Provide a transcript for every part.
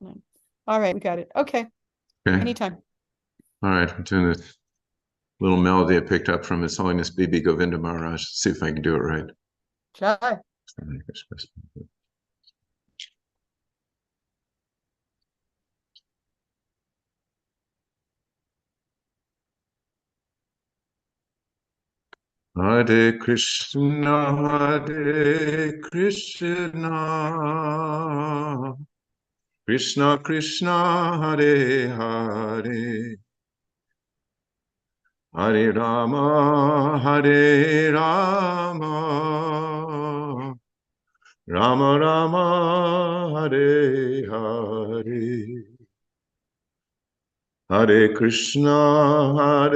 All right, we got it. Okay. Okay. Anytime. All right. I'm doing this little melody I picked up from His Holiness B.B. Govinda Maharaj. See if I can do it right. Try. Hare Krishna, Krishna Krishna, Hare Hare, Hare Rama, Hare Rama, Rama Rama, Hare Hare. Hare Krishna,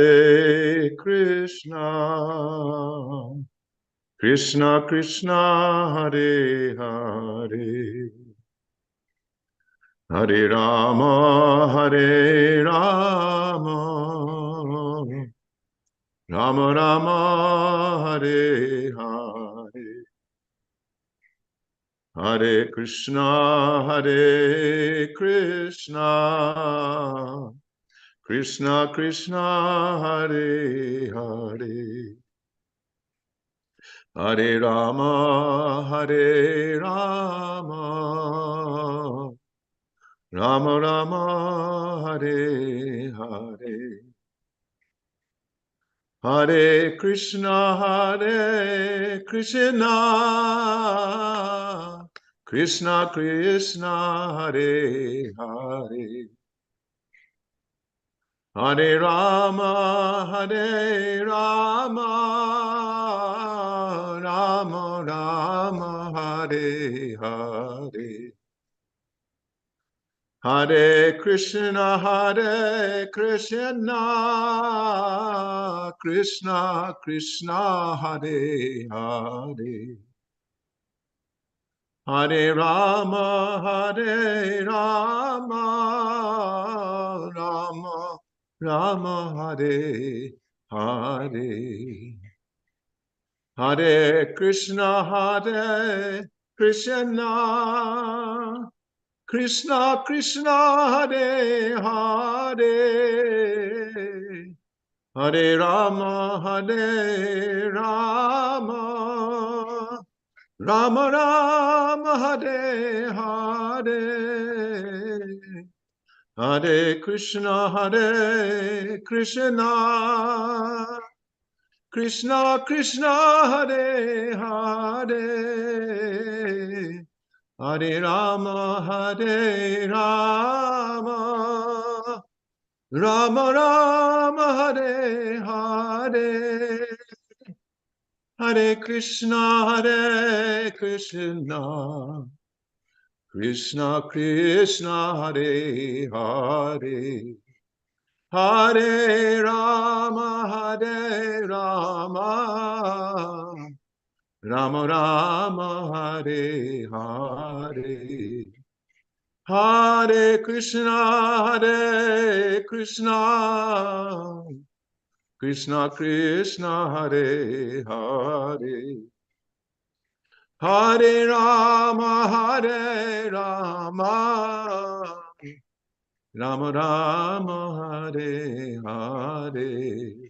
Krishna Krishna, Hare Hare, Hare Rama, Hare Rama, Rama Rama, Hare Hare. Hare Krishna, Krishna Krishna, Hare Hare, Hare Rama, Hare Rama, Rama Rama, Hare Hare. Hare Krishna, Krishna Krishna, Hare Hare. Hare Rama, Hare Rama, Rama Rama, Hare Hare. Hare Krishna, Krishna Krishna, Hare Hare. Hare Rama, Hare Rama, Rama Rama, Hare Hare. Hare Krishna, Krishna Krishna Krishna, Hare Hare, Hare Rama, Hare Rama, Rama Rama, Hare Hare. Hare Krishna, Krishna Krishna, Hare Hare, Hare Rama, Hare Rama, Rama Rama, Hare Hare. Hare Krishna, Krishna Krishna, Hare Hare, Hare Rama, Hare Rama, Rama Rama, Hare Hare. Hare Krishna, Krishna Krishna, Hare Hare. Hare Rama, Hare Rama, Rama Rama, Hare Hare.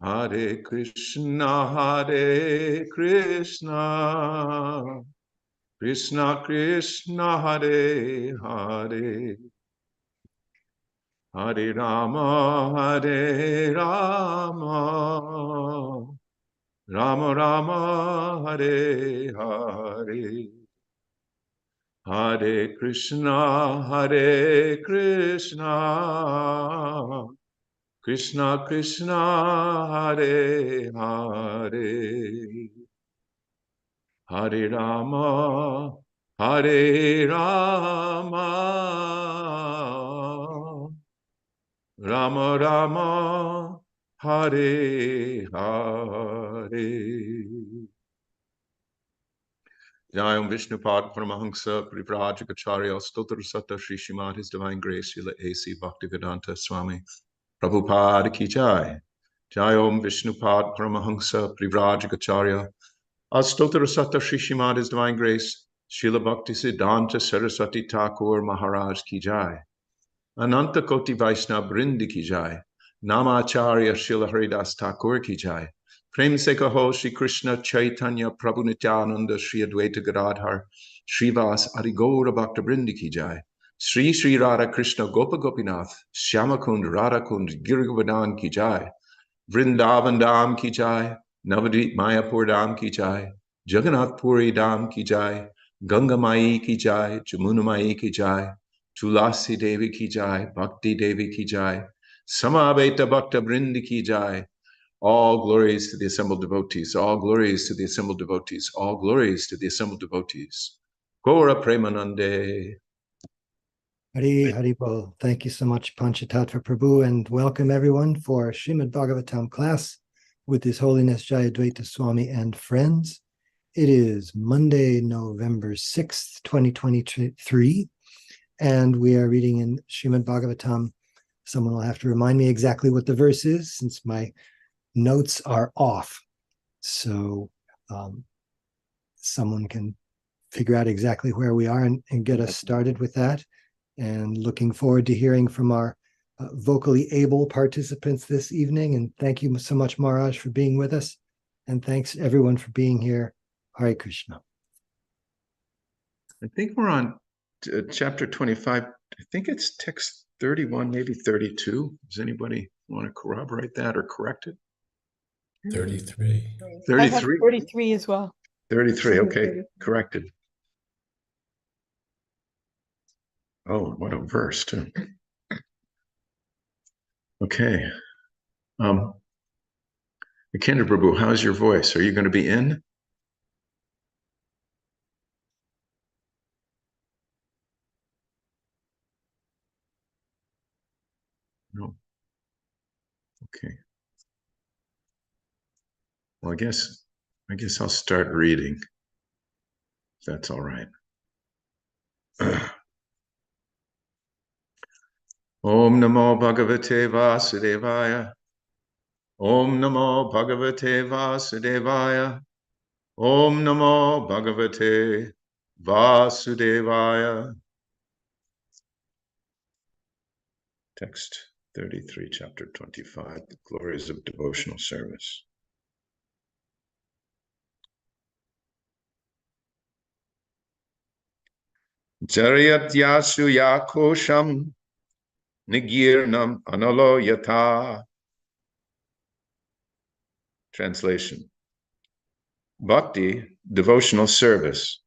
Hare Krishna, Krishna Krishna, Hare Hare. Hare Rama, Hare Rama, Rama Rama, Hare Hare. Hare Krishna, Krishna Krishna, Hare Hare. Hare Rama, Hare Rama, Rama Rama, Hare Hare. Jayam Vishnupad Paramahamsa Privrajacharya Stotra Sata Shri Srimad His Divine Grace Srila A.C. Bhaktivedanta Swami Prabhupada Ki Jai. Jayam Vishnupad Paramahamsa Privrajacharya Stotra Sata Shri Srimad His Divine Grace Srila Bhaktisiddhanta Saraswati Thakur Maharaj ki jai. Ananta Koti Vaishnava Brindi ki jai. Namacharya Srila Haridas Thakur ki jai. Prem se kaho Shri Krishna Chaitanya Prabhu Nityananda Shri Advaita Gadadhar Srivas Arigora Bhakta Brindi ki jai. Sri Sri Radha Krishna Gopa Gopinath Shyamakund Radhakund Girivardhan ki jai. Vrindavan Dham ki jai. Navadvip Mayapur Dham ki jai. Jagannath Puri Dham ki jai. Ganga Mai ki jai. Jamuna Mai ki jai. Tulasi Devi ki jai. Bhakti Devi ki jai. Samaveta Bhakta Brindi ki jai. All glories to the assembled devotees. All glories to the assembled devotees. All glories to the assembled devotees. Gaura Premanande. Hari Hari Bol. Thank you so much, Panchatattva Prabhu, and welcome everyone for Srimad Bhagavatam class with His Holiness Jayadvaita Swami and friends. It is Monday, November 6th, 2023, and we are reading in Srimad Bhagavatam. Someone will have to remind me exactly what the verse is since my notes are off. So someone can figure out exactly where we are and get us started with that. And looking forward to hearing from our vocally able participants this evening. And thank you so much, Maharaj, for being with us. And thanks everyone for being here. Hare Krishna. I think we're on chapter 25. I think it's text 31, maybe 32. Does anybody want to corroborate that or correct it? 33. 33? I have 33 as well. 33, okay, corrected. Oh, what a verse, too. Okay. Kendra Prabhu, how's your voice? Are you going to be in? No. Okay. Well, I guess I'll start reading, if that's all right. Om Namo Bhagavate Vasudevaya. Om Namo Bhagavate Vasudevaya. Om Namo Bhagavate Vasudevaya. Text 33, chapter 25, the glories of devotional service. Jariyatyasu yakosham nigirnam analo yata. Translation. Bhakti, devotional service,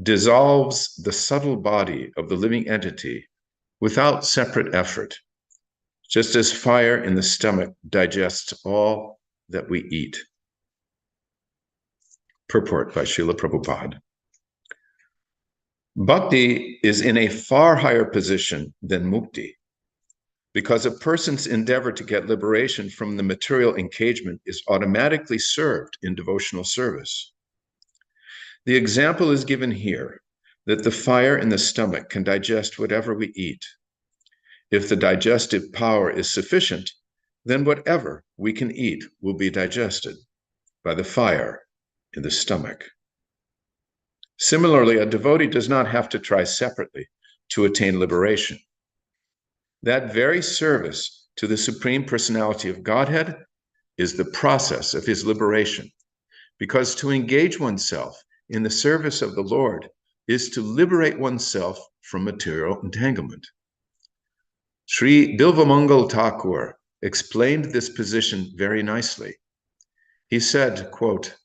dissolves the subtle body of the living entity without separate effort, just as fire in the stomach digests all that we eat. Purport by Srila Prabhupada. Bhakti is in a far higher position than mukti, because a person's endeavor to get liberation from the material engagement is automatically served in devotional service. The example is given here that the fire in the stomach can digest whatever we eat. If the digestive power is sufficient, then whatever we can eat will be digested by the fire in the stomach. Similarly, a devotee does not have to try separately to attain liberation. That very service to the Supreme Personality of Godhead is the process of his liberation, because to engage oneself in the service of the Lord is to liberate oneself from material entanglement. Sri Bilvamangal Thakur explained this position very nicely. He said, quote,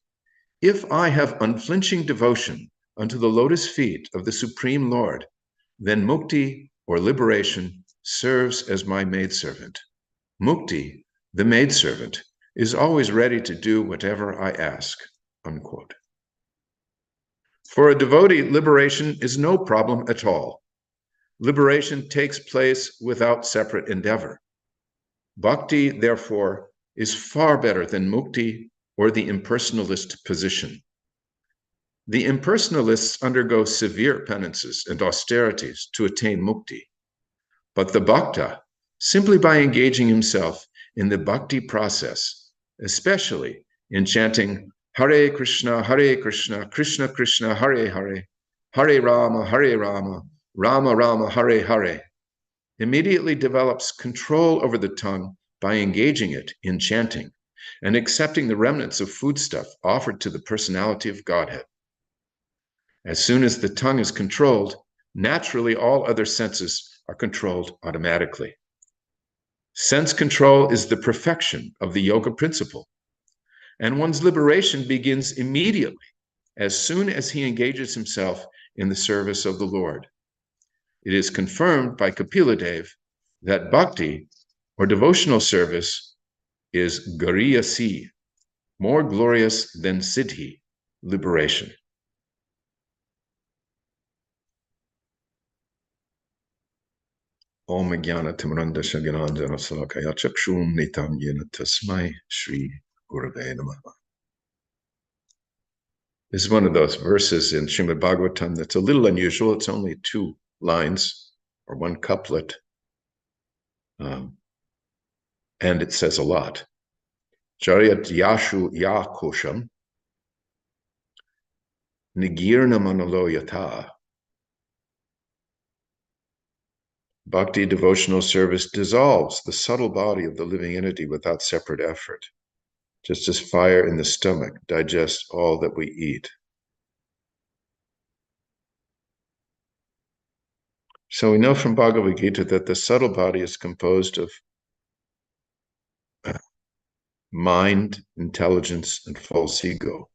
"If I have unflinching devotion unto the lotus feet of the Supreme Lord, then mukti, or liberation, serves as my maidservant. Mukti, the maidservant, is always ready to do whatever I ask," unquote. For a devotee, liberation is no problem at all. Liberation takes place without separate endeavor. Bhakti, therefore, is far better than mukti or the impersonalist position. The impersonalists undergo severe penances and austerities to attain mukti. But the bhakta, simply by engaging himself in the bhakti process, especially in chanting Hare Krishna, Krishna Krishna, Hare Hare, Hare Rama, Rama Rama, Hare Hare, immediately develops control over the tongue by engaging it in chanting and accepting the remnants of foodstuff offered to the personality of Godhead. As soon as the tongue is controlled, naturally all other senses are controlled automatically. Sense control is the perfection of the yoga principle, and one's liberation begins immediately as soon as he engages himself in the service of the Lord. It is confirmed by Kapila Dev that bhakti, or devotional service, is gariyasi, more glorious than siddhi, liberation. Om Jnana Timrandasya Gyananjana Salakaya Chakshum Nitam Yena Tasmai Shri Gurave Namaha. This is one of those verses in Srimad Bhagavatam that's a little unusual. It's only 2 lines or 1 couplet. And it says a lot. Jaryat Yashu Yakosham Nigirna Manalo Yata. Bhakti devotional service dissolves the subtle body of the living entity without separate effort, just as fire in the stomach digests all that we eat. So we know from Bhagavad Gita that the subtle body is composed of mind, intelligence, and false ego.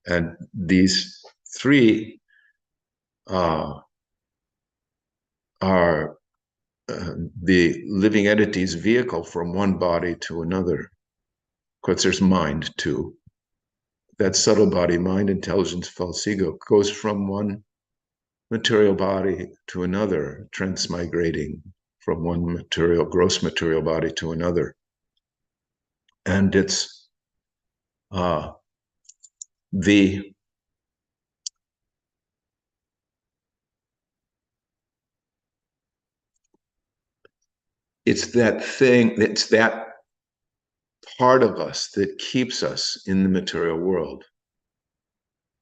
And these 3 are the living entity's vehicle from one body to another. Of course, there's mind too. That subtle body, mind, intelligence, false ego, goes from one material body to another, transmigrating from one gross material body to another. And it's that part of us that keeps us in the material world.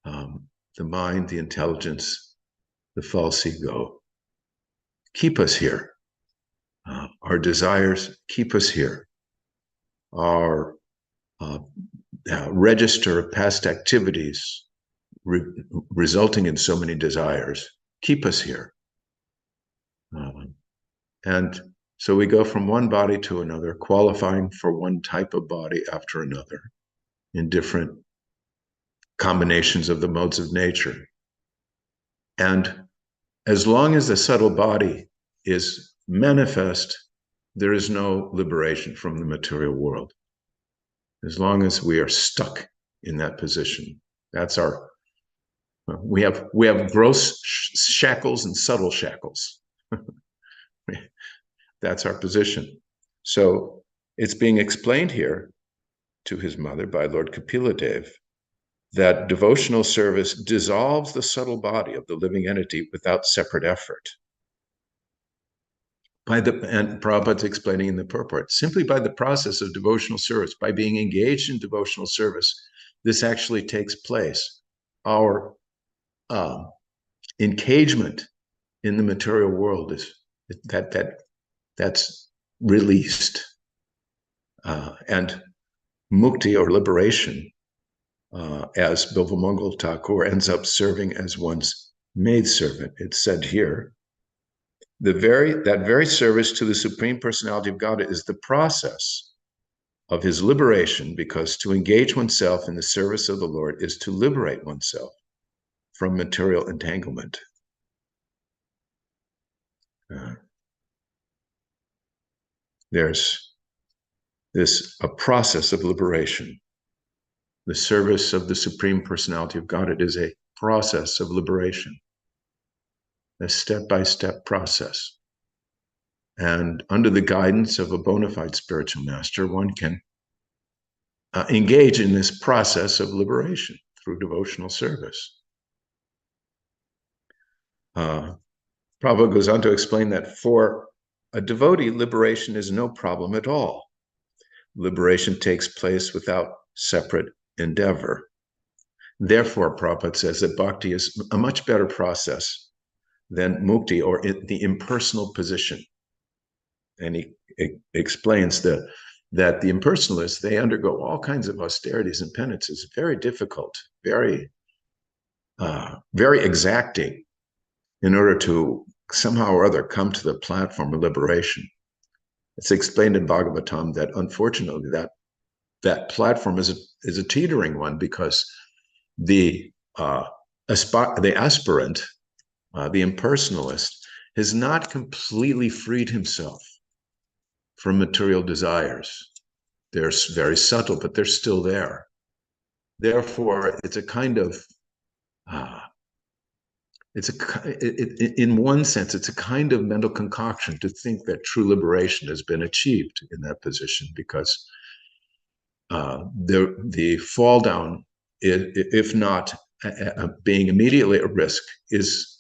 The mind, the intelligence, the false ego keep us here. Our desires keep us here. Our register of past activities resulting in so many desires keep us here. And so we go from one body to another, qualifying for one type of body after another in different combinations of the modes of nature. And as long as the subtle body is manifest, there is no liberation from the material world. As long as we are stuck in that position, that's our, we have gross shackles and subtle shackles. That's our position. So it's being explained here to his mother by Lord Kapila Dev that devotional service dissolves the subtle body of the living entity without separate effort. And Prabhupada's explaining in the purport, simply by the process of devotional service, by being engaged in devotional service, this actually takes place. Our engagement in the material world is that's released. And mukti, or liberation, as Bilvamangal Thakur ends up serving as one's maidservant. It's said here, that very service to the Supreme Personality of God is the process of his liberation, because to engage oneself in the service of the Lord is to liberate oneself from material entanglement. There's a process of liberation. The service of the Supreme Personality of God, it is a process of liberation, a step-by-step process. And under the guidance of a bona fide spiritual master, one can engage in this process of liberation through devotional service. Prabhupada goes on to explain that for a devotee, liberation is no problem at all. Liberation takes place without separate endeavor. Therefore, Prabhupada says that bhakti is a much better process than mukti, or the impersonal position. And he explains that the impersonalists, they undergo all kinds of austerities and penances, very difficult, very exacting, in order to somehow or other come to the platform of liberation. It's explained in Bhagavatam that unfortunately that platform is a teetering one, because the aspirant, the impersonalist, has not completely freed himself from material desires. They're very subtle, but they're still there. Therefore, it's a kind of in one sense, it's a kind of mental concoction to think that true liberation has been achieved in that position, because the fall down, if not being immediately at risk, is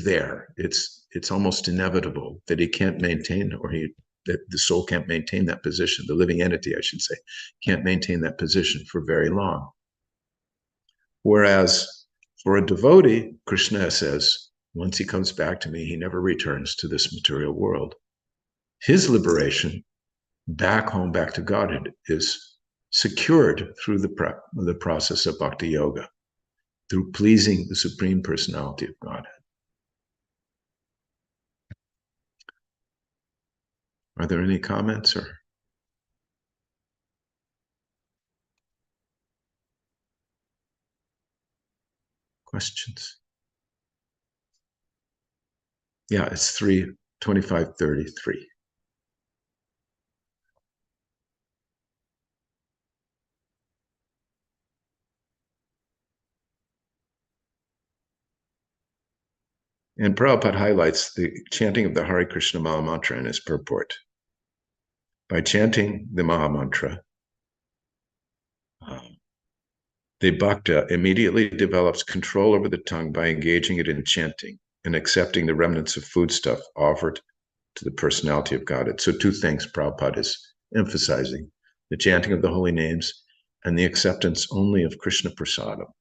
there. It's almost inevitable that he can't maintain, that the soul can't maintain that position. The living entity, I should say, can't maintain that position for very long. Whereas for a devotee, Krishna says, once he comes back to me, he never returns to this material world. His liberation back home, back to Godhead, is secured through the process of bhakti yoga, through pleasing the Supreme Personality of Godhead. Are there any comments or questions? Yeah, it's 3:25:33. And Prabhupada highlights the chanting of the Hare Krishna Maha Mantra in his purport. By chanting the Maha Mantra, the bhakta immediately develops control over the tongue by engaging it in chanting and accepting the remnants of foodstuff offered to the personality of Godhead. So two things Prabhupada is emphasizing: the chanting of the holy names and the acceptance only of Krishna prasadam.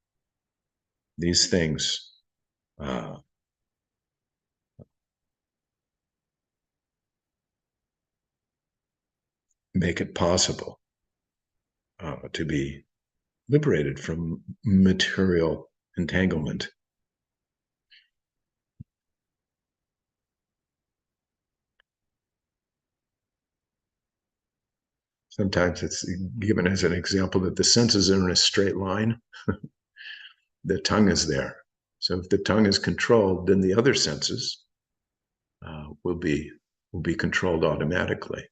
These things make it possible to be liberated from material entanglement. Sometimes it's given as an example that the senses are in a straight line. The tongue is there. So if the tongue is controlled, then the other senses will be controlled automatically.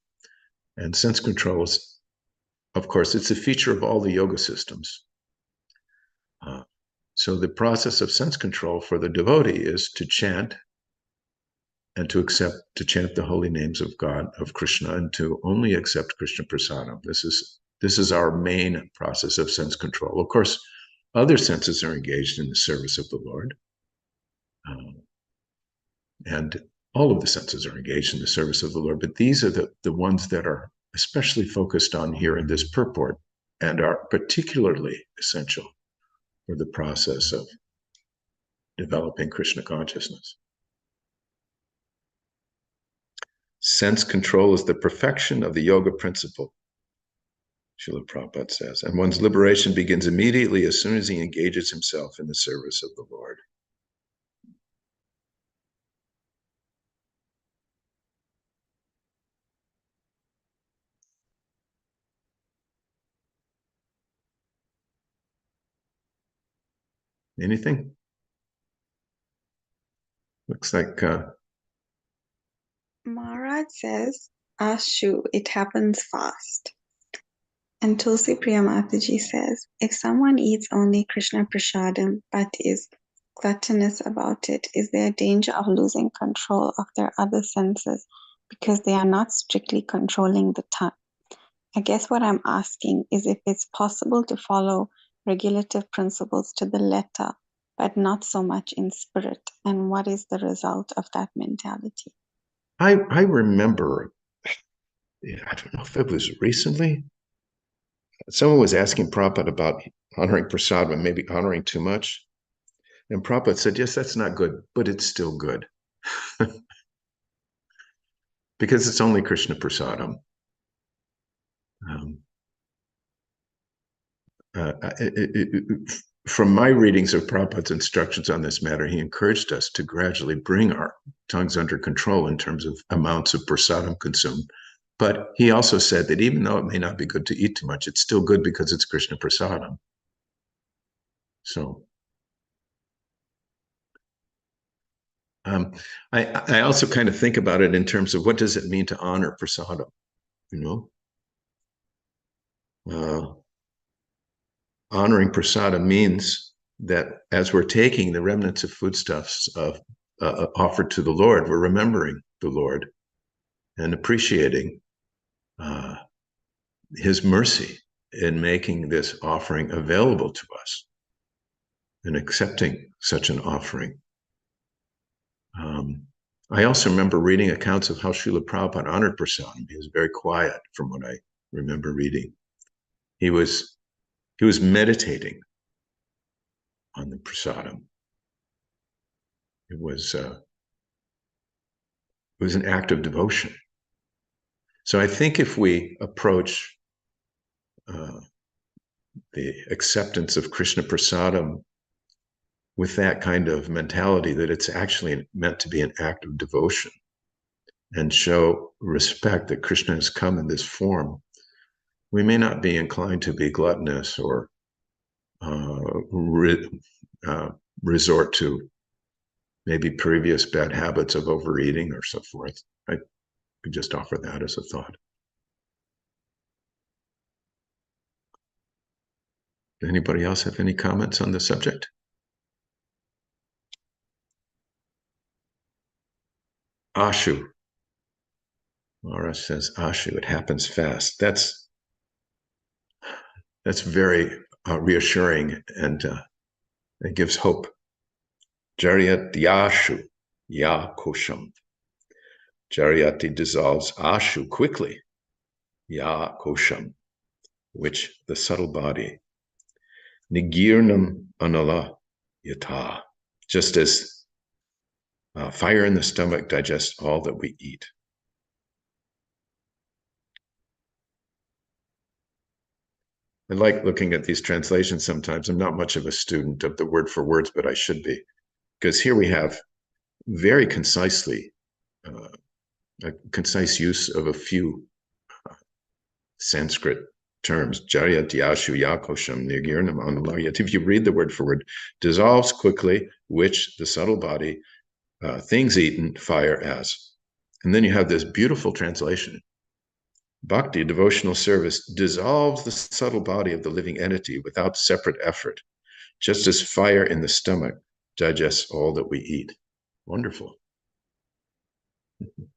And sense control is, of course, it's a feature of all the yoga systems. So the process of sense control for the devotee is to chant and to chant the holy names of God, of Krishna, and to only accept Krishna prasadam. This is our main process of sense control. Of course, other senses are engaged in the service of the Lord, and all of the senses are engaged in the service of the Lord. But these are the ones that are especially focused on here in this purport, and are particularly essential for the process of developing Krishna consciousness. Sense control is the perfection of the yoga principle, Srila Prabhupada says, and one's liberation begins immediately as soon as he engages himself in the service of the Lord. Anything? Looks like Maharaj says, Ashu, it happens fast. And Tulsi Priya Mataji says, if someone eats only Krishna Prasadam but is gluttonous about it, is there a danger of losing control of their other senses because they are not strictly controlling the tongue? I guess what I'm asking is if it's possible to follow regulative principles to the letter, but not so much in spirit, and what is the result of that mentality? I remember, I don't know if it was recently, someone was asking Prabhupada about honoring prasadam and maybe honoring too much. And Prabhupada said, yes, that's not good, but it's still good. Because it's only Krishna prasadam. From my readings of Prabhupada's instructions on this matter, he encouraged us to gradually bring our tongues under control in terms of amounts of prasadam consumed. But he also said that even though it may not be good to eat too much, it's still good because it's Krishna prasadam. So I also kind of think about it in terms of what does it mean to honor prasadam, you know? Honoring prasadam means that as we're taking the remnants of foodstuffs offered to the Lord, we're remembering the Lord and appreciating his mercy in making this offering available to us and accepting such an offering. I also remember reading accounts of how Srila Prabhupada honored prasadam. He was very quiet from what I remember reading. He was meditating on the prasadam. It was an act of devotion. So I think if we approach the acceptance of Krishna prasadam with that kind of mentality, that it's actually meant to be an act of devotion and show respect that Krishna has come in this form, we may not be inclined to be gluttonous or resort to maybe previous bad habits of overeating or so forth. I could just offer that as a thought. Anybody else have any comments on the subject? Ashu. Laura says, Ashu, it happens fast. That's very reassuring, and it gives hope. Jaryati Ashu, Ya Kosham. Jaryati dissolves Ashu quickly, Ya Kosham, which the subtle body. Nigirnam Anala Yata, just as fire in the stomach digests all that we eat. I like looking at these translations sometimes. I'm not much of a student of the word for words, but I should be, because here we have very concisely a concise use of a few Sanskrit terms. Jaryati-ashu yakosham nirgirnam analayat. If you read the word for word, dissolves quickly, which the subtle body, things eaten, fire as. And then you have this beautiful translation. Bhakti, devotional service, dissolves the subtle body of the living entity without separate effort, just as fire in the stomach digests all that we eat. Wonderful. And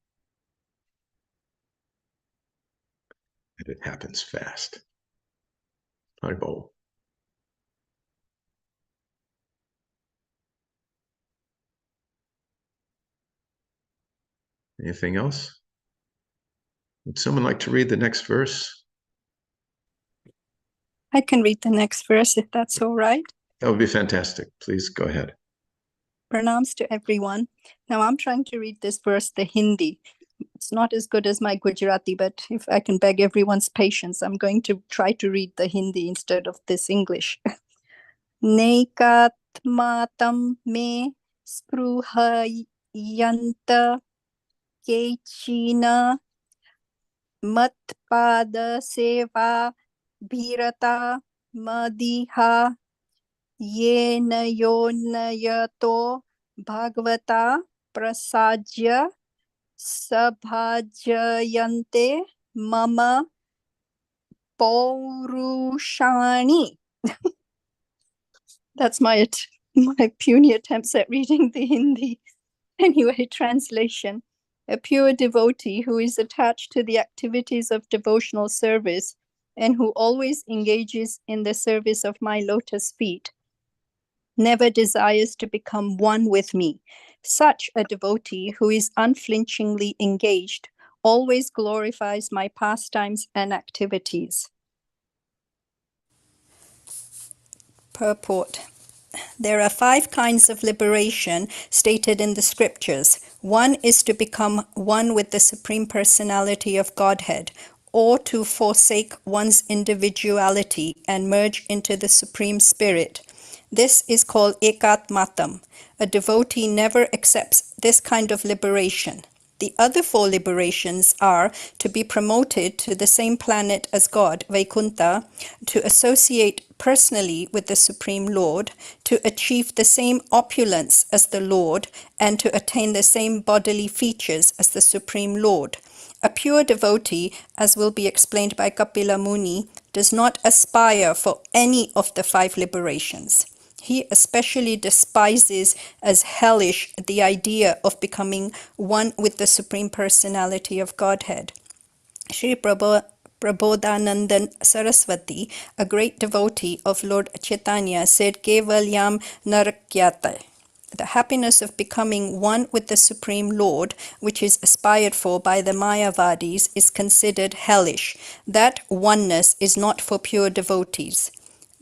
it happens fast. Haribol. Anything else? Would someone like to read the next verse? I can read the next verse if that's all right. That would be fantastic. Please go ahead. Pranams to everyone. Now I'm trying to read this verse, the Hindi. It's not as good as my Gujarati, but if I can beg everyone's patience, I'm going to try to read the Hindi instead of this English. Nekatmatam me spruhayanta kechina matpada seva bhirata madiha yenayonayato bhagavata prasajya sabhajayante mama paurushani. That's my puny attempts at reading the Hindi. Anyway, translation. A pure devotee who is attached to the activities of devotional service and who always engages in the service of my lotus feet never desires to become one with me. Such a devotee who is unflinchingly engaged always glorifies my pastimes and activities. Purport. There are 5 kinds of liberation stated in the scriptures. One is to become one with the Supreme Personality of Godhead, or to forsake one's individuality and merge into the Supreme Spirit. This is called ekatmatam. A devotee never accepts this kind of liberation. The other 4 liberations are to be promoted to the same planet as God, Vaikuntha, to associate personally with the Supreme Lord, to achieve the same opulence as the Lord, and to attain the same bodily features as the Supreme Lord. A pure devotee, as will be explained by Kapila Muni, does not aspire for any of the 5 liberations. He especially despises as hellish the idea of becoming one with the Supreme Personality of Godhead. Sri Prabodhanandan Saraswati, a great devotee of Lord Chaitanya, said, Kevalyam narakyate. The happiness of becoming one with the Supreme Lord, which is aspired for by the Mayavadis, is considered hellish. That oneness is not for pure devotees.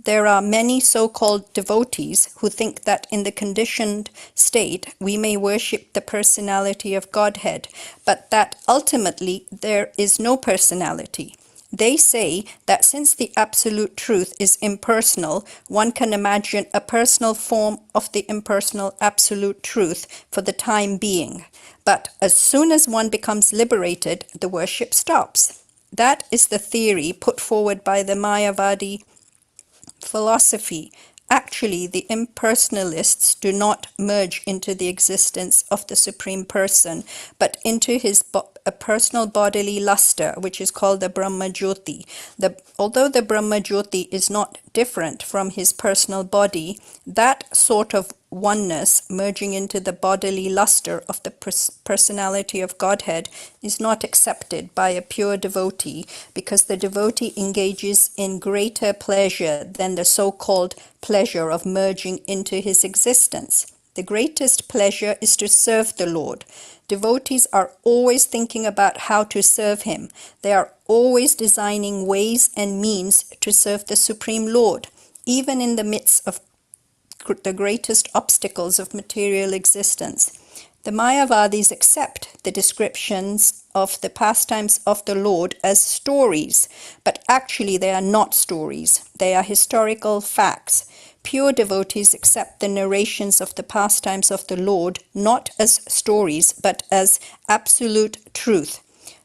There are many so-called devotees who think that in the conditioned state we may worship the personality of Godhead, but that ultimately there is no personality. They say that since the absolute truth is impersonal, one can imagine a personal form of the impersonal absolute truth for the time being. But as soon as one becomes liberated, the worship stops. That is the theory put forward by the Mayavadi philosophy. Actually, the impersonalists do not merge into the existence of the Supreme Person, but into his a personal bodily luster, which is called the Brahma Jyoti. Although the Brahma Jyoti is not different from his personal body, that sort of oneness merging into the bodily luster of the personality of Godhead is not accepted by a pure devotee, because the devotee engages in greater pleasure than the so-called pleasure of merging into his existence. The greatest pleasure is to serve the Lord. Devotees are always thinking about how to serve him. They are always designing ways and means to serve the Supreme Lord, even in the midst of the greatest obstacles of material existence. The Mayavadis accept the descriptions of the pastimes of the Lord as stories, but actually they are not stories. They are historical facts. Pure devotees accept the narrations of the pastimes of the Lord not as stories, but as absolute truth.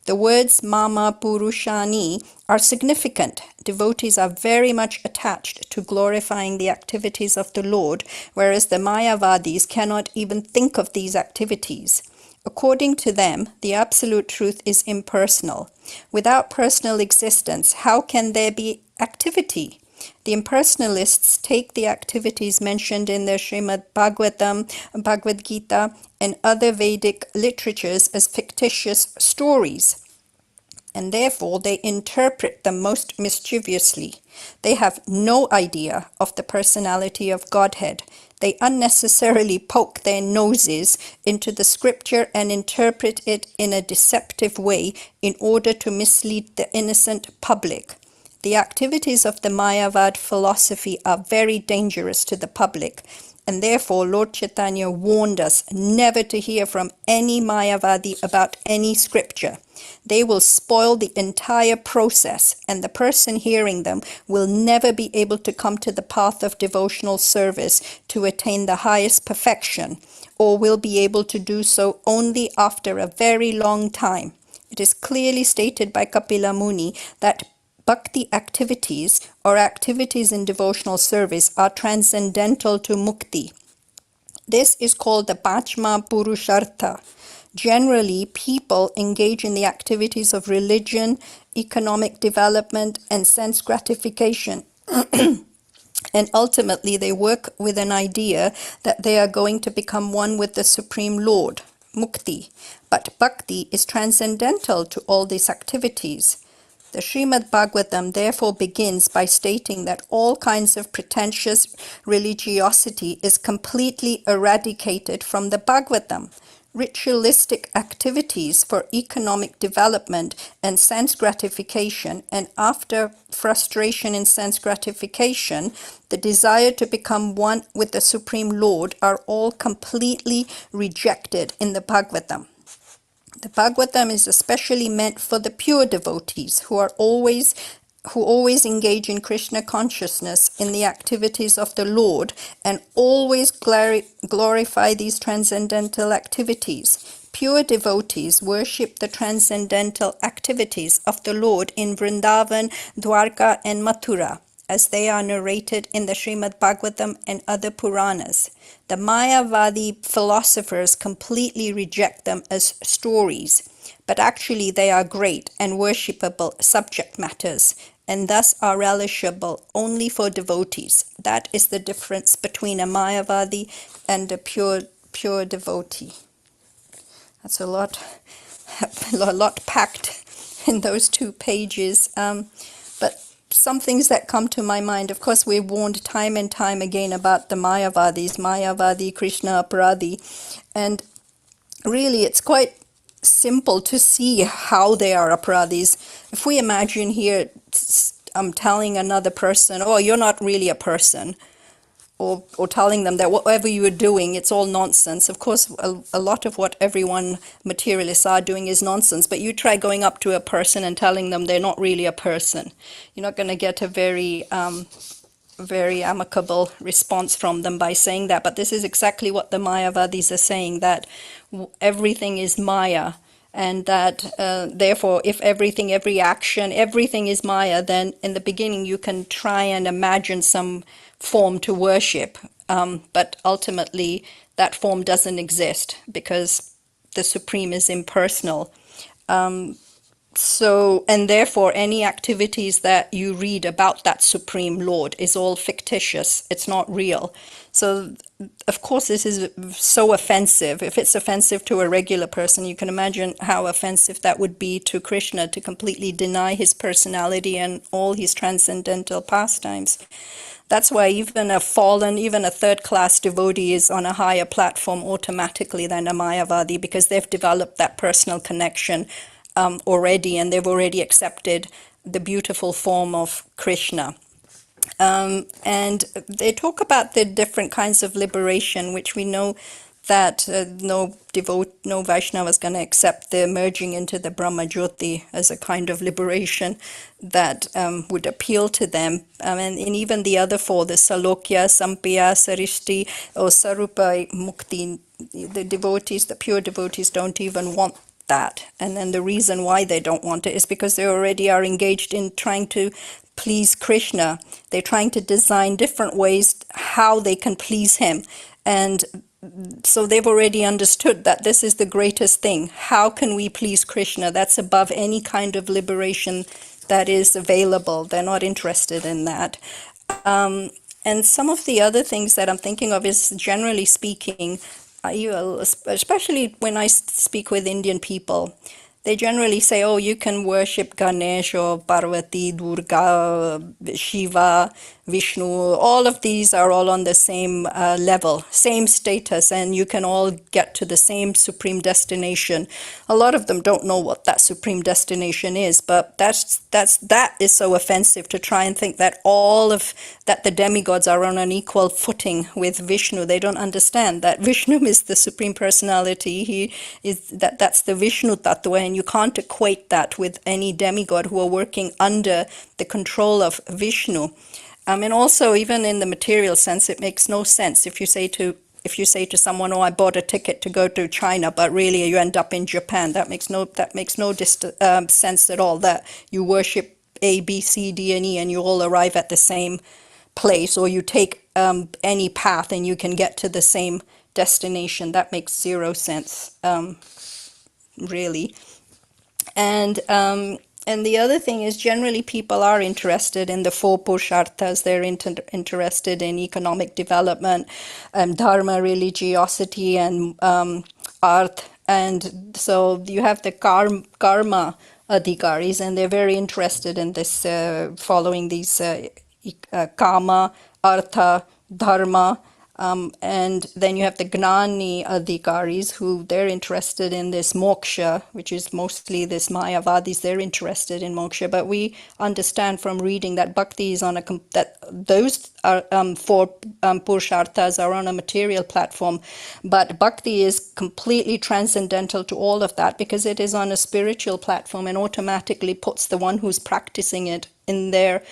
The words Mama Purushani are significant. Devotees are very much attached to glorifying the activities of the Lord, whereas the Mayavadis cannot even think of these activities. According to them, the absolute truth is impersonal. Without personal existence, how can there be activity? The impersonalists take the activities mentioned in the Srimad Bhagavatam, Bhagavad Gita, and other Vedic literatures as fictitious stories, and therefore they interpret them most mischievously. They have no idea of the personality of Godhead. They unnecessarily poke their noses into the scripture and interpret it in a deceptive way in order to mislead the innocent public. The activities of the Mayavad philosophy are very dangerous to the public, and therefore Lord Chaitanya warned us never to hear from any Mayavadi about any scripture. They will spoil the entire process, and the person hearing them will never be able to come to the path of devotional service to attain the highest perfection, or will be able to do so only after a very long time. It is clearly stated by Kapila Muni that Bhakti activities or activities in devotional service are transcendental to mukti. This is called the Pachma Purushartha. Generally, people engage in the activities of religion, economic development, and sense gratification. And ultimately, they work with an idea that they are going to become one with the Supreme Lord, mukti. But bhakti is transcendental to all these activities. The Srimad Bhagavatam therefore begins by stating that all kinds of pretentious religiosity is completely eradicated from the Bhagavatam. ritualistic activities for economic development and sense gratification, and after frustration in sense gratification, the desire to become one with the Supreme Lord are all completely rejected in the Bhagavatam. The Bhagavatam is especially meant for the pure devotees who always engage in Krishna consciousness in the activities of the Lord and always glorify these transcendental activities. Pure devotees worship the transcendental activities of the Lord in Vrindavan, Dwarka, and Mathura, as they are narrated in the Srimad Bhagavatam and other Puranas. The Mayavadi philosophers completely reject them as stories, but actually they are great and worshipable subject matters, and thus are relishable only for devotees. That is the difference between a Mayavadi and a pure devotee. That's a lot packed in those 2 pages. But some things that come to my mind, of course, we're warned time and time again about the Mayavadis, Mayavadi, Krishna Aparadi, and really it's quite simple to see how they are Aparadis. If we imagine here, I'm telling another person, oh, you're not really a person, or telling them that whatever you are doing, it's all nonsense. Of course, a lot of what everyone materialists are doing is nonsense, but you try going up to a person and telling them they're not really a person. You're not going to get a very amicable response from them by saying that. But this is exactly what the Mayavadis are saying, that everything is Maya, and that therefore if every action, everything is Maya, then in the beginning you can try and imagine some form to worship, but ultimately that form doesn't exist because the Supreme is impersonal. So, and therefore any activities that you read about that Supreme Lord is all fictitious. It's not real. So, of course, this is so offensive. If it's offensive to a regular person, you can imagine how offensive that would be to Krishna, to completely deny his personality and all his transcendental pastimes. That's why even a third-class devotee is on a higher platform automatically than a Mayavadi, because they've developed that personal connection already, and they've already accepted the beautiful form of Krishna. And they talk about the different kinds of liberation, which we know that no Vaishnava is going to accept the merging into the Brahma Jyoti as a kind of liberation that would appeal to them. And even the other 4, the Salokya, Sampaya, Sarishti, or Sarupa Mukti, the devotees, the pure devotees, don't even want that. And then the reason why they don't want it is because they already are engaged in trying to please Krishna. They're trying to design different ways how they can please him. And so they've already understood that this is the greatest thing. How can we please Krishna? That's above any kind of liberation that is available. They're not interested in that. And some of the other things that I'm thinking of is, generally speaking, especially when I speak with Indian people, they generally say, oh, you can worship Ganesh or Parvati, Durga, Shiva, Vishnu. All of these are all on the same level, same status, and you can all get to the same supreme destination. A lot of them don't know what that supreme destination is, but that is so offensive, to try and think that that the demigods are on an equal footing with Vishnu. They don't understand that Vishnu is the supreme personality. That's the Vishnu Tattva, and you can't equate that with any demigod who are working under the control of Vishnu. And also, even in the material sense, it makes no sense if you say to someone, "Oh, I bought a ticket to go to China," but really you end up in Japan. That makes no sense at all. That you worship A, B, C, D, and E, and you all arrive at the same place, or you take any path and you can get to the same destination. That makes zero sense, really. And the other thing is, generally people are interested in the 4 Purusharthas. They're interested in economic development, dharma, religiosity, and art. And so you have the karma adhikaris, and they're very interested in this, following these kama, artha, dharma, And then you have the Gnani Adhikaris, who they're interested in this moksha, which is mostly this Mayavadis, they're interested in moksha. But we understand from reading that bhakti is on that those are four purusharthas are on a material platform. But bhakti is completely transcendental to all of that because it is on a spiritual platform and automatically puts the one who's practicing it in their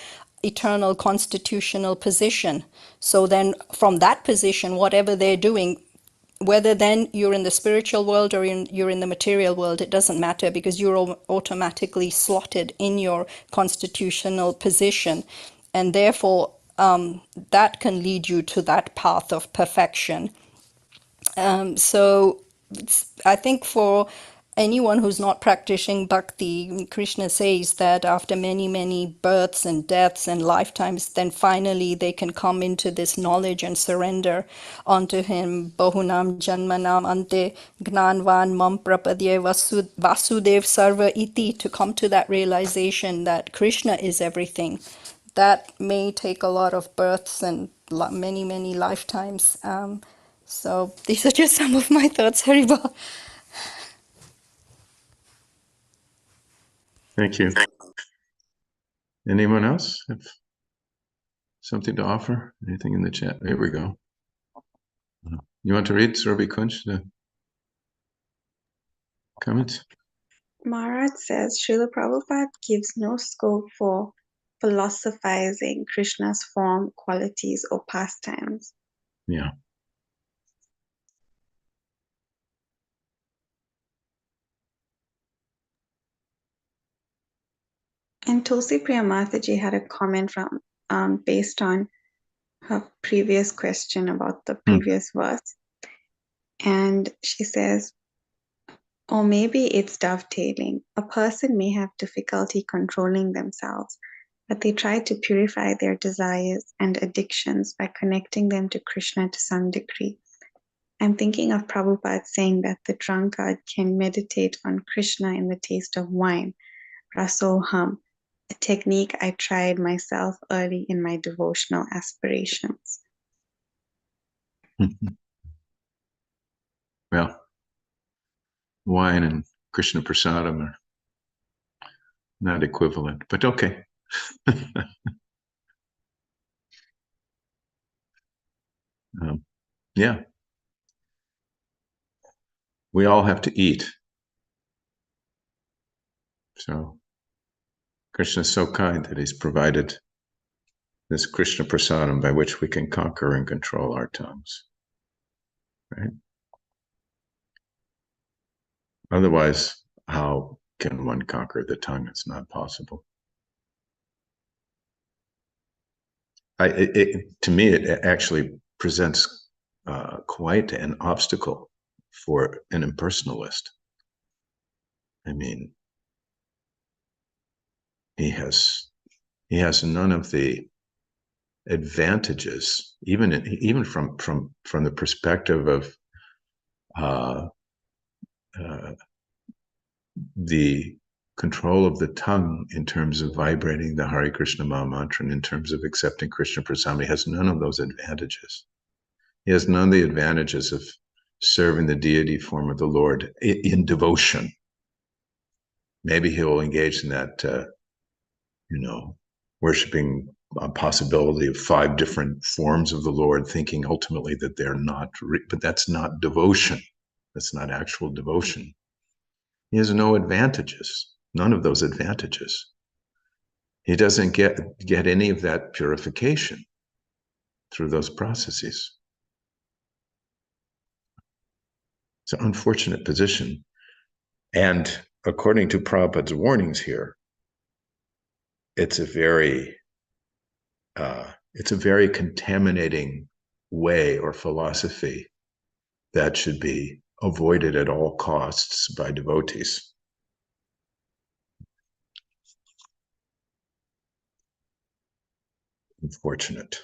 eternal constitutional position. So then from that position, whatever they're doing, whether then you're in the spiritual world or you're in the material world, it doesn't matter because you're automatically slotted in your constitutional position. And therefore, that can lead you to that path of perfection. So I think for anyone who's not practicing bhakti, Krishna says that after many, many births and deaths and lifetimes, then finally they can come into this knowledge and surrender unto him. Bahunam janmanam ante gnanvan mam prapadye vasudev sarva iti, to come to that realization that Krishna is everything. That may take a lot of births and many, many lifetimes. So these are just some of my thoughts, Haribol. Thank you. Anyone else have something to offer? Anything in the chat? Here we go. You want to read Surabhi Kunj, the comments? Maharaj says Srila Prabhupada gives no scope for philosophizing Krishna's form, qualities, or pastimes. Yeah. And Tulsi Priya Mataji had a comment from based on her previous question about the previous verse. And she says, or maybe it's dovetailing. A person may have difficulty controlling themselves, but they try to purify their desires and addictions by connecting them to Krishna to some degree. I'm thinking of Prabhupada saying that the drunkard can meditate on Krishna in the taste of wine, rasoham, a technique I tried myself early in my devotional aspirations. Well, wine and Krishna Prasadam are not equivalent, but okay. Yeah. We all have to eat. So Krishna is so kind that he's provided this Krishna Prasadam by which we can conquer and control our tongues. Right? Otherwise, how can one conquer the tongue? It's not possible. To me, it actually presents quite an obstacle for an impersonalist. I mean, he has none of the advantages, even from the perspective of the control of the tongue in terms of vibrating the Hare Krishna Maha Mantra and in terms of accepting Krishna Prasadam. He has none of those advantages. He has none of the advantages of serving the deity form of the Lord in devotion. Maybe he'll engage in that, worshiping a possibility of 5 different forms of the Lord, thinking ultimately that they're not, but that's not devotion. That's not actual devotion. He has no advantages, none of those advantages. He doesn't get any of that purification through those processes. It's an unfortunate position. And according to Prabhupada's warnings here, it's a very contaminating way or philosophy that should be avoided at all costs by devotees. Unfortunate.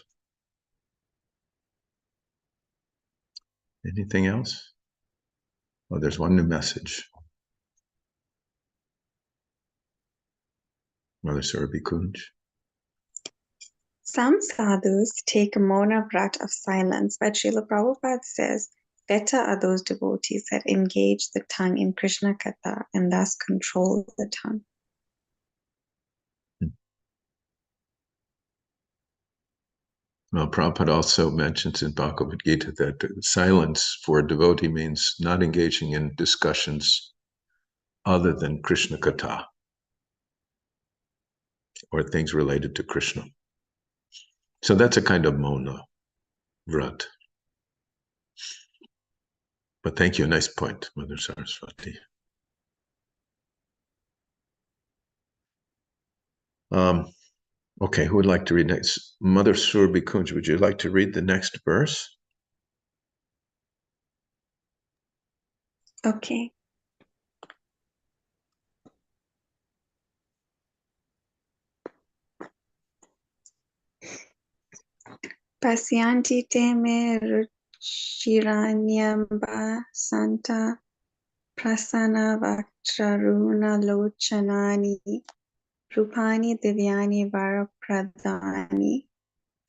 Anything else? Oh, there's one new message. Mother Surabhi Kunj. Some sadhus take a Mauna Vrat of silence, but Srila Prabhupada says, better are those devotees that engage the tongue in Krishna Katha and thus control the tongue. Well, Prabhupada also mentions in Bhagavad Gita that silence for a devotee means not engaging in discussions other than Krishna Katha or things related to Krishna. So that's a kind of Mauna Vrat. But thank you, nice point, Mother Saraswati. Okay, who would like to read next? Mother Surbi Kunj, would you like to read the next verse? Okay. Pasyanti te me ruchiranyamba santa prasana vaktraruna lochanani rupani divyani varapradani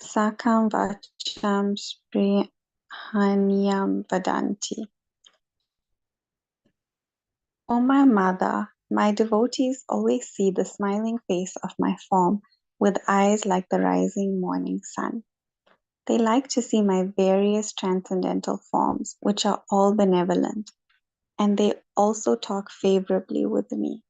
sakam vacham sprihanyam vadanti. O my mother, my devotees always see the smiling face of my form with eyes like the rising morning sun. They like to see my various transcendental forms, which are all benevolent, and they also talk favorably with me.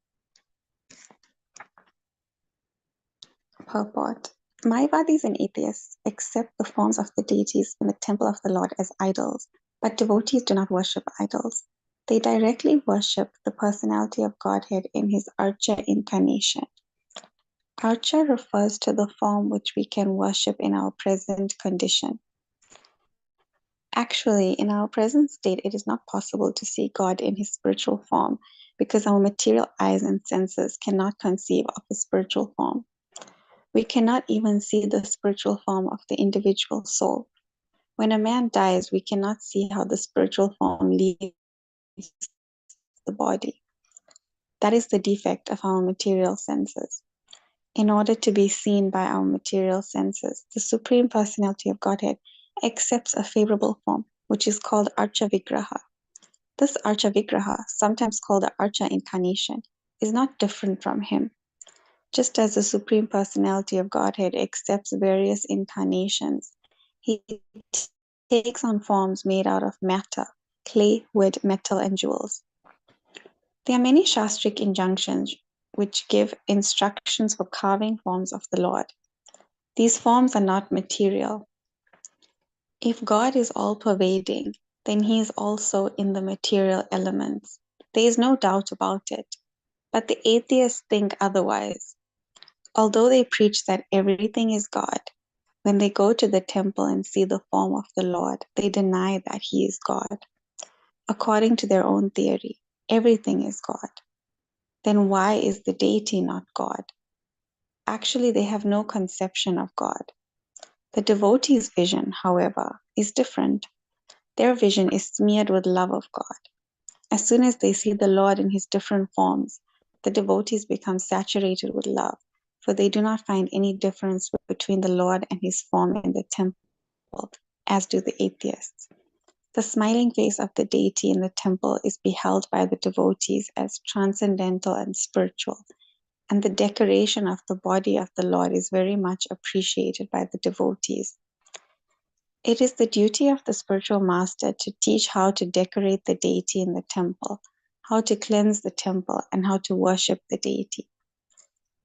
Purport. Mayavadis and atheists accept the forms of the deities in the temple of the Lord as idols, but devotees do not worship idols. They directly worship the personality of Godhead in his Archa incarnation. Archa refers to the form which we can worship in our present condition. Actually, in our present state, it is not possible to see God in his spiritual form because our material eyes and senses cannot conceive of a spiritual form. We cannot even see the spiritual form of the individual soul. When a man dies, we cannot see how the spiritual form leaves the body. That is the defect of our material senses. In order to be seen by our material senses, the Supreme Personality of Godhead accepts a favorable form, which is called Archa Vigraha. This Archa Vigraha, sometimes called the Archa Incarnation, is not different from him. Just as the Supreme Personality of Godhead accepts various incarnations, he takes on forms made out of matter, clay, wood, metal, and jewels. There are many Shastric injunctions which give instructions for carving forms of the Lord. These forms are not material. If God is all-pervading, then he is also in the material elements. There is no doubt about it. But the atheists think otherwise. Although they preach that everything is God, when they go to the temple and see the form of the Lord, they deny that he is God. According to their own theory, everything is God. Then why is the deity not God? Actually, they have no conception of God. The devotee's vision, however, is different. Their vision is smeared with love of God. As soon as they see the Lord in his different forms, the devotees become saturated with love, for they do not find any difference between the Lord and his form in the temple, as do the atheists. The smiling face of the deity in the temple is beheld by the devotees as transcendental and spiritual, and the decoration of the body of the Lord is very much appreciated by the devotees. It is the duty of the spiritual master to teach how to decorate the deity in the temple, how to cleanse the temple, and how to worship the deity.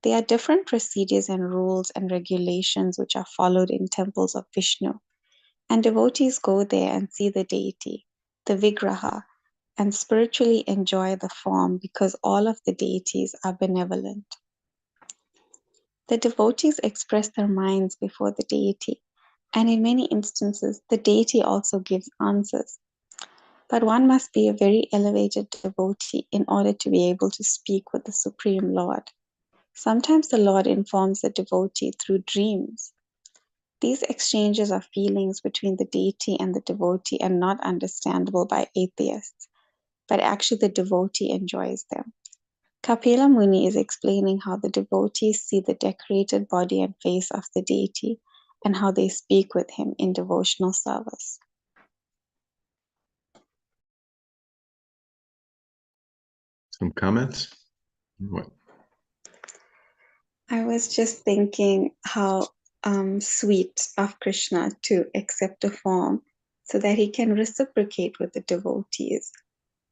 There are different procedures and rules and regulations which are followed in temples of Vishnu, and devotees go there and see the deity, the Vigraha, and spiritually enjoy the form because all of the deities are benevolent. The devotees express their minds before the deity, and in many instances, the deity also gives answers. But one must be a very elevated devotee in order to be able to speak with the Supreme Lord. Sometimes the Lord informs the devotee through dreams. These exchanges of feelings between the deity and the devotee are not understandable by atheists, but actually the devotee enjoys them. Kapila Muni is explaining how the devotees see the decorated body and face of the deity and how they speak with him in devotional service. Some comments? What? I was just thinking how sweet of Krishna to accept a form so that he can reciprocate with the devotees,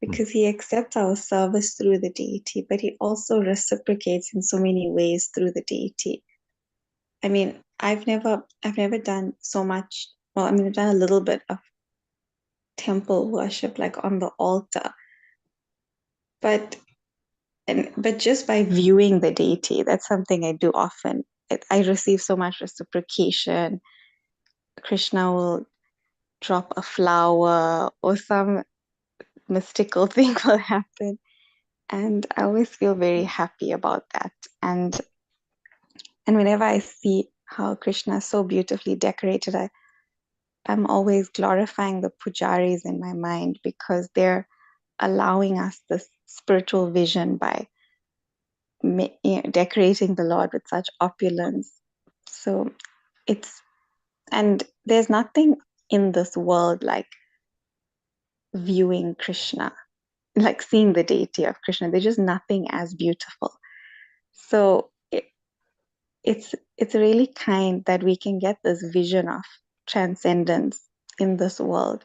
because he accepts our service through the deity, but he also reciprocates in so many ways through the deity. I mean, I've never done so much. Well, I mean, I've done a little bit of temple worship, like on the altar, but just by viewing the deity, that's something I do often. I receive so much reciprocation. Krishna will drop a flower or some mystical thing will happen. And I always feel very happy about that. And whenever I see how Krishna is so beautifully decorated, I'm always glorifying the pujaris in my mind, because they're allowing us this spiritual vision by decorating the Lord with such opulence. So and there's nothing in this world like viewing Krishna, like seeing the deity of Krishna. There's just nothing as beautiful. So it's really kind that we can get this vision of transcendence in this world.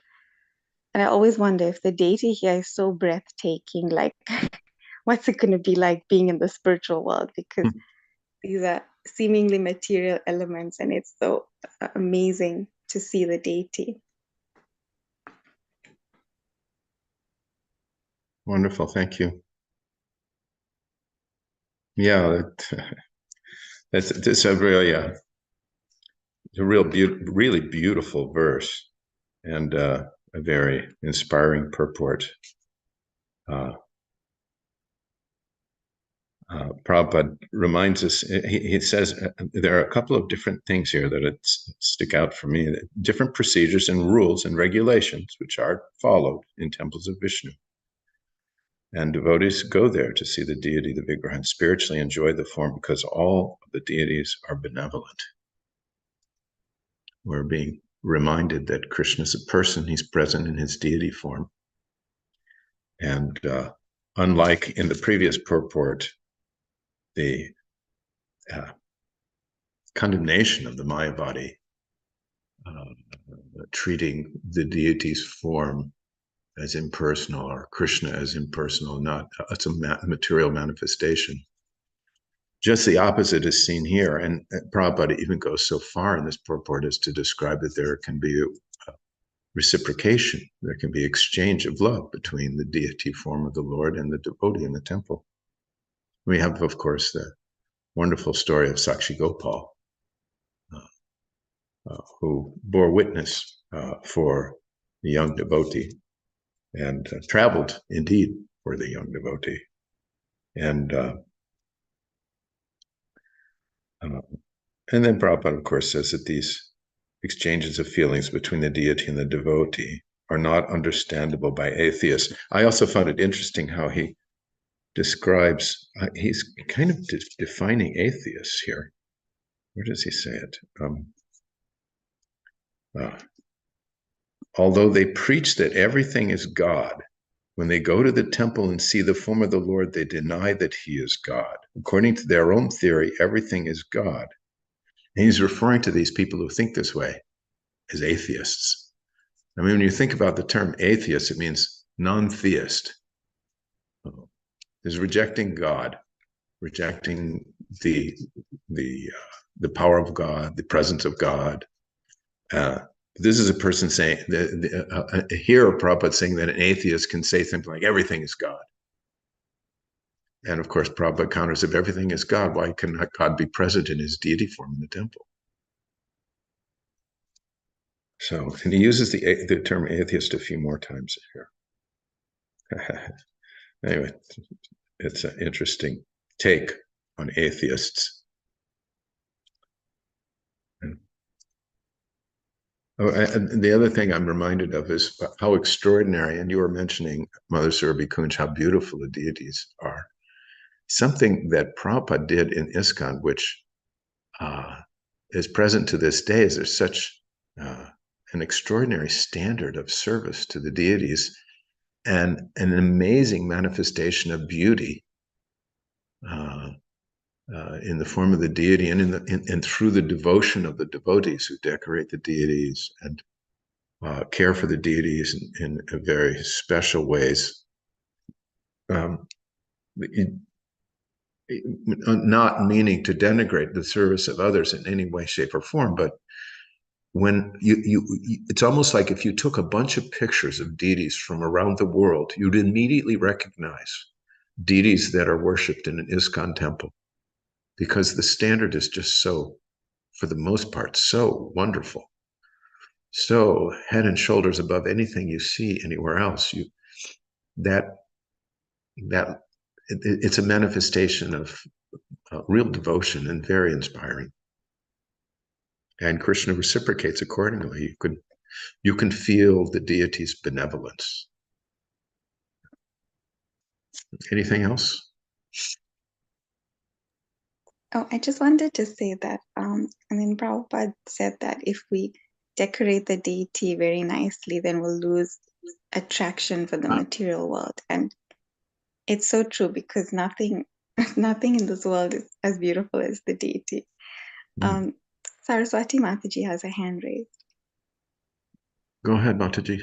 And I always wonder if the deity here is so breathtaking, like what's it going to be like being in the spiritual world? Because these are seemingly material elements, and it's so amazing to see the deity. Wonderful, thank you. Yeah, it's a really it's a really beautiful verse, and a very inspiring purport. Prabhupada reminds us, he says there are a couple of different things here that stick out for me, different procedures and rules and regulations which are followed in temples of Vishnu. And devotees go there to see the deity, the Vigraha, and spiritually enjoy the form, because all of the deities are benevolent. We're being reminded that Krishna is a person, he's present in his deity form. And unlike in the previous purport, the condemnation of the Maya body, treating the deity's form as impersonal, or Krishna as impersonal, not it's a material manifestation. Just the opposite is seen here, and Prabhupada even goes so far in this purport as to describe that there can be reciprocation, there can be exchange of love between the deity form of the Lord and the devotee in the temple. We have, of course, the wonderful story of Sakshi Gopal, who bore witness for the young devotee, and traveled indeed for the young devotee. And then Prabhupada, of course, says that these exchanges of feelings between the deity and the devotee are not understandable by atheists. I also found it interesting how he describes, he's kind of defining atheists here. Where does he say it? Although they preach that everything is God, when they go to the temple and see the form of the Lord, they deny that he is God. According to their own theory, everything is God. And he's referring to these people who think this way as atheists. I mean, when you think about the term atheist, it means non-theist. Is rejecting God, rejecting the power of God, the presence of God. This is a person saying, here Prabhupada saying that an atheist can say something like, everything is God. And of course, Prabhupada counters, if everything is God, why cannot God be present in his deity form in the temple? So, and he uses the term atheist a few more times here. Anyway, it's an interesting take on atheists. And the other thing I'm reminded of is how extraordinary, and you were mentioning, Mother Surabhi Kunj, how beautiful the deities are. Something that Prabhupada did in ISKCON, which is present to this day is there's such an extraordinary standard of service to the deities and an amazing manifestation of beauty in the form of the deity and through the devotion of the devotees who decorate the deities and care for the deities in very special ways. Not meaning to denigrate the service of others in any way, shape, or form, but when it's almost like if you took a bunch of pictures of deities from around the world, you'd immediately recognize deities that are worshipped in an ISKCON temple, because the standard is just so, for the most part, so wonderful, so head and shoulders above anything you see anywhere else. It's a manifestation of real devotion and very inspiring. And Krishna reciprocates accordingly. You can feel the deity's benevolence. Anything else? Oh, I just wanted to say that, Prabhupada said that if we decorate the deity very nicely, then we'll lose attraction for the material world. And it's so true, because nothing in this world is as beautiful as the deity. Saraswati Mataji has a hand raised. Go ahead, Mataji.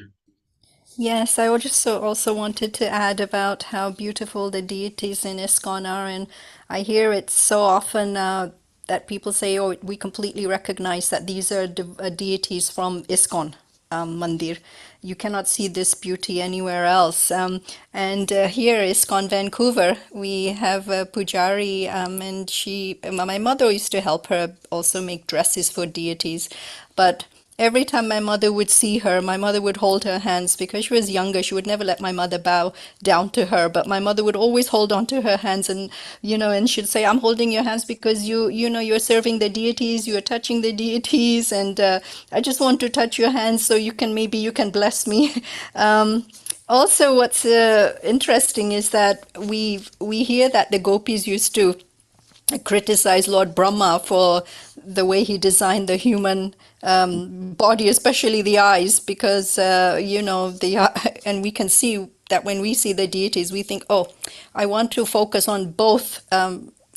Yes, I just also wanted to add about how beautiful the deities in ISKCON are, and I hear it so often that people say, "Oh, we completely recognize that these are deities from ISKCON Mandir. You cannot see this beauty anywhere else." And here, ISKCON Vancouver, we have a Pujari, and my mother used to help her also make dresses for deities, but every time my mother would see her, my mother would hold her hands. Because she was younger, she would never let my mother bow down to her, but my mother would always hold on to her hands, and and she'd say, "I'm holding your hands because you're serving the deities, you're touching the deities, and I just want to touch your hands so maybe you can bless me." Also, what's interesting is that we hear that the gopis used to criticize Lord Brahma for the way he designed the human body, especially the eyes, because and we can see that when we see the deities, we think, "Oh, I want to focus on both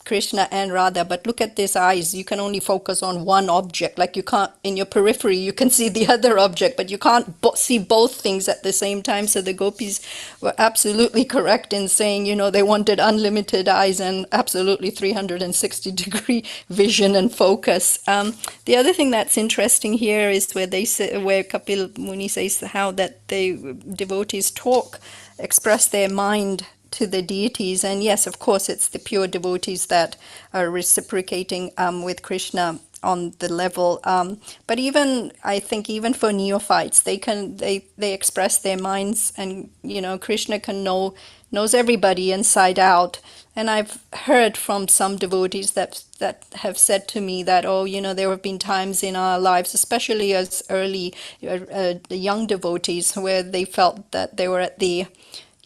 Krishna and Radha, but look at these eyes. You can only focus on one object. Like you can't, in your periphery, you can see the other object, but you can't see both things at the same time." So the gopis were absolutely correct in saying, they wanted unlimited eyes and absolutely 360-degree vision and focus. The other thing that's interesting here is where Kapil Muni says how that the devotees express their mind to the deities. And yes, of course, it's the pure devotees that are reciprocating with Krishna on the level. But I think even for neophytes, they express their minds, and Krishna knows everybody inside out. And I've heard from some devotees that have said to me that, there have been times in our lives, especially as early the young devotees, where they felt that they were at the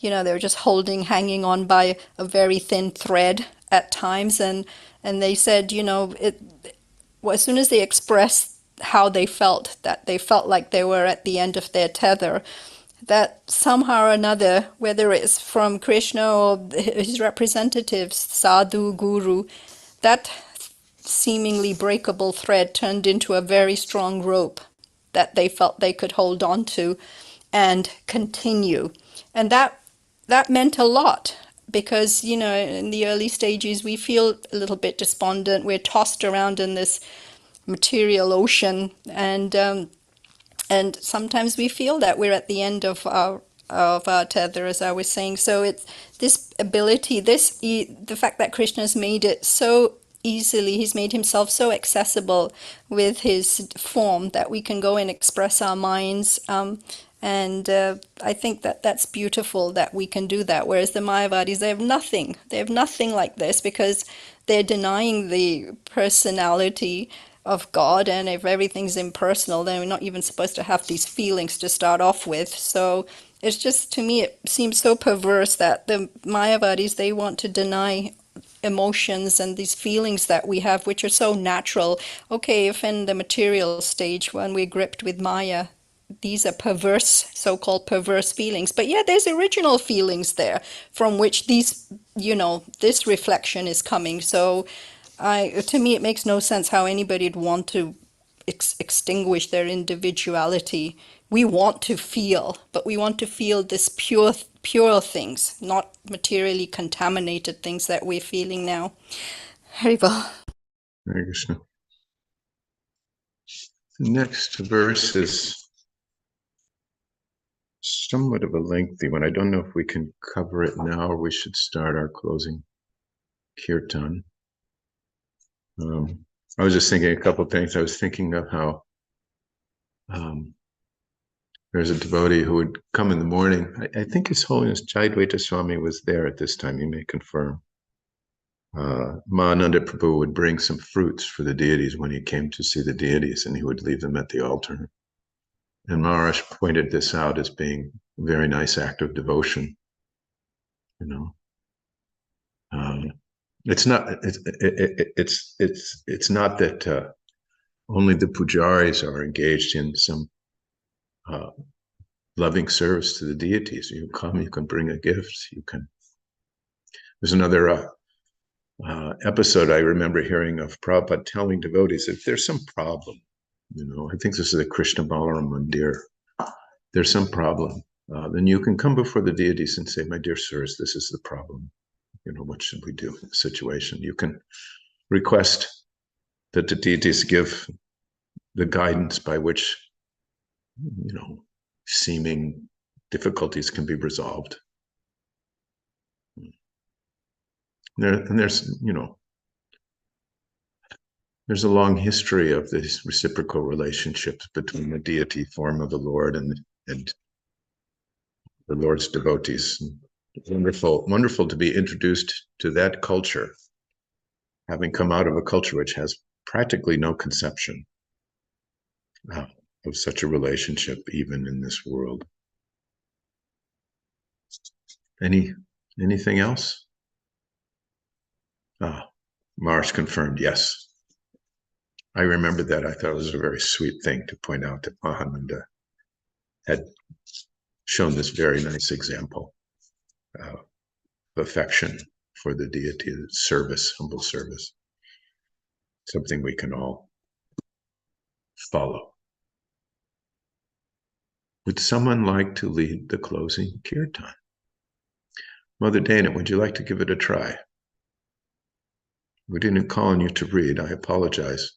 they were just hanging on by a very thin thread at times, and they said, as soon as they expressed how they felt, that they felt like they were at the end of their tether, that somehow or another, whether it's from Krishna or his representatives, sadhu, guru, that seemingly breakable thread turned into a very strong rope that they felt they could hold on to and continue. And that meant a lot, because in the early stages we feel a little bit despondent. We're tossed around in this material ocean, and sometimes we feel that we're at the end of our tether, as I was saying. So it's this ability, the fact that Krishna's made it so easily, he's made himself so accessible with his form that we can go and express our minds. And I think that's beautiful that we can do that. Whereas the Mayavadis, they have nothing. They have nothing like this, because they're denying the personality of God. And if everything's impersonal, then we're not even supposed to have these feelings to start off with. So it's just, to me, it seems so perverse that the Mayavadis, they want to deny emotions and these feelings that we have, which are so natural. Okay, if in the material stage, when we're gripped with Maya, these are perverse, so-called perverse feelings. But yeah, there's original feelings there from which these, this reflection is coming. So to me, it makes no sense how anybody'd want to extinguish their individuality. We want to feel, but we want to feel this pure things, not materially contaminated things that we're feeling now. Haribo. Hare Krishna. The next verse is somewhat of a lengthy one. I don't know if we can cover it now or we should start our closing kirtan. I was just thinking a couple of things. I was thinking of how there's a devotee who would come in the morning. I think His Holiness Jayadvaita Swami was there at this time. You may confirm. Mahananda Prabhu would bring some fruits for the deities when he came to see the deities, and he would leave them at the altar. And Maharaj pointed this out as being a very nice act of devotion. It's not. It's not that only the pujaris are engaged in some loving service to the deities. You come, you can bring a gift. You can. There's another episode I remember hearing of Prabhupada telling devotees if there's some problem, I think this is the Krishna Balaram Mandir. There's some problem, then you can come before the deities and say, "My dear sirs, this is the problem. What should we do in the situation?" You can request that the deities give the guidance by which, seeming difficulties can be resolved. And there's a long history of these reciprocal relationships between the deity form of the Lord and the Lord's devotees. Wonderful to be introduced to that culture, having come out of a culture which has practically no conception of such a relationship, even in this world. Anything else? Mars confirmed, yes. I remember that. I thought it was a very sweet thing to point out that Mahananda had shown this very nice example of affection for the deity, service, humble service. Something we can all follow. Would someone like to lead the closing kirtan? Mother Dana, would you like to give it a try? We didn't call on you to read. I apologize.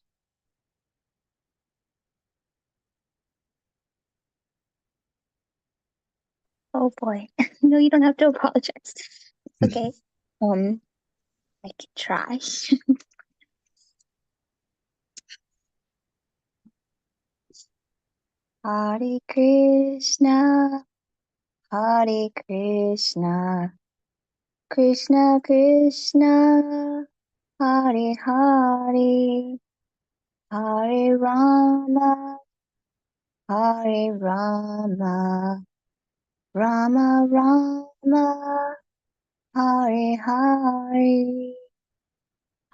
Oh boy. No, you don't have to apologize. It's okay. I can try. Hare Krishna, Hare Krishna, Krishna Krishna, Hare Hare, Hare Rama, Hare Rama, Rama Rama, Hare Hare,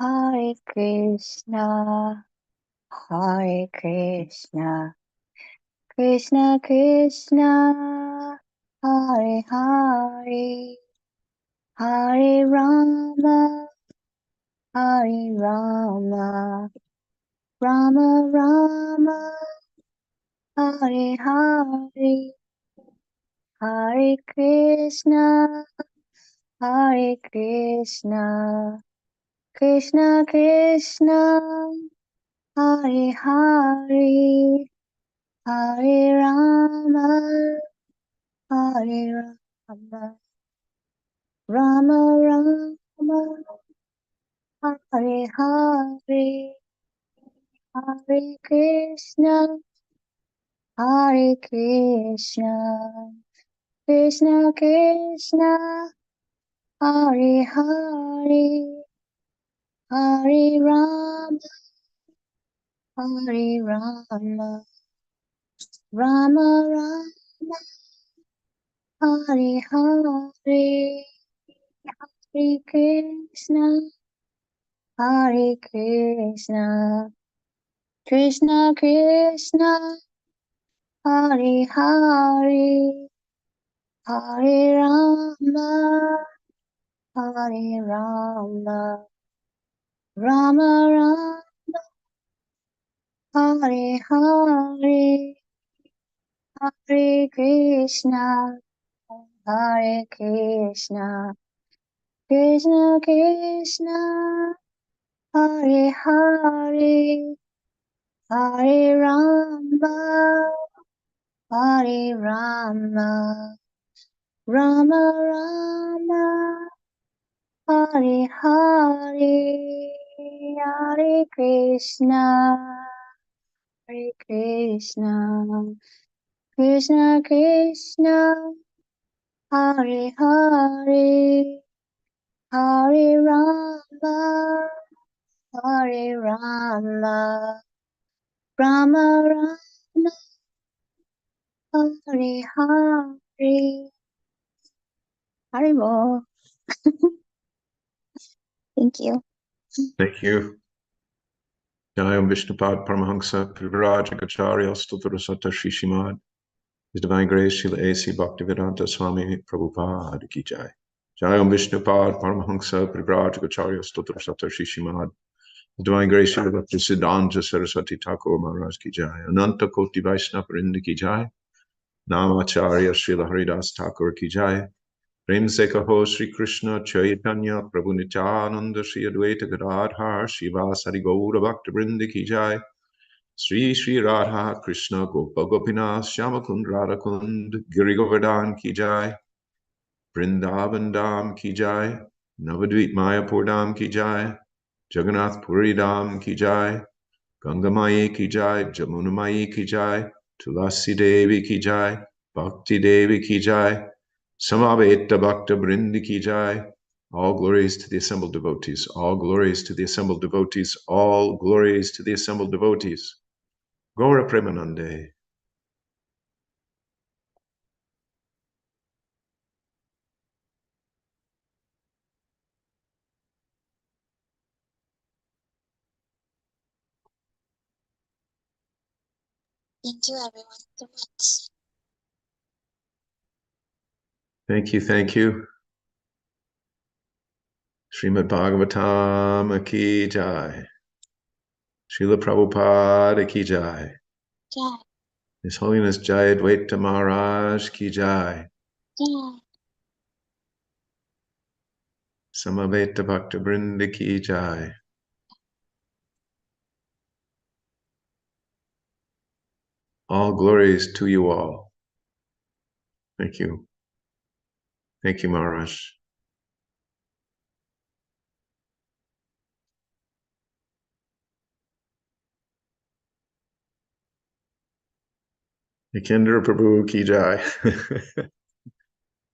Hare Krishna, Hare Krishna, Krishna Krishna, Hare Hare, Hare Rama, Hare Rama, Rama Rama, Hare Hare, Hare Krishna, Hare Krishna, Krishna Krishna, Hare Hare, Hare Rama, Hare Rama, Rama Rama, Hare Hare, Hare Krishna, Hare Krishna, Krishna Krishna, Hare Hare, Hare Rama, Hare Rama, Rama Rama, Hare Hare, Hare Krishna, Hare Krishna, Krishna Krishna, Hare Hare, Hare Rama, Hare Rama, Rama Rama, Hare Hare, Hare Krishna, Hare Krishna, Krishna Krishna, Hare Hare, Hare Rama, Hare Rama, Rama Rama, Hare Hare, Hare Krishna, Hare Krishna, Krishna Krishna, Hare Hare, Hare Rama, Hare Rama, Rama Rama, Hare Hare. Haribo. Thank you. Thank you. Jayam Vishnupad Paramahansa Privrajagacharya Stutarasata Shishimad. His Divine Grace Srila A.C. Bhaktivedanta Swami Prabhupada Ki Jai. Jayam Vishnupad Paramahansa Privrajagacharya Stutarasata Shishimad. His Divine Grace Srila Bhaktisiddhanta Saraswati Thakur Maharaj Ki Jai. Ananta Koti Vaishnava Vrinda Ki Jai. Namacharya Srila Haridas Thakur Ki Jai. Prem se kaho Shri Krishna Chaitanya Prabhu Nityananda Shri Advaita Gadadhar Shiva Sari Gaura Bhakta Vrinda Ki Jai. Sri Sri Radha Krishna Gopa Gopinath Shyamakund Radhakund Giri Govardhan Ki Jai. Vrindavan Dham Ki Jai. Navadvip Mayapur Dham Ki Jai. Jagannath Puri Dham Ki Jai. Ganga Mai Ki Jai. Jamuna Mai Ki Jai. Tulasi Devi Ki Jai. Bhakti Devi Ki Jai. Samaveta Bhakta Brindi Ki Jai. All glories to the assembled devotees. All glories to the assembled devotees. All glories to the assembled devotees. Gaura Premanande. Thank you everyone so much. Thank you, thank you. Srimad Bhagavatam Ki Jai. Srila Prabhupada Ki Jai. Jai, His Holiness Jayadvaita Maharaj Ki Jai. Jai. Samaveta Bhakta Vrinda Ki Jai. All glories to you all. Thank you. Thank you, Maharaj. Nikendra Prabhu Ki Jai.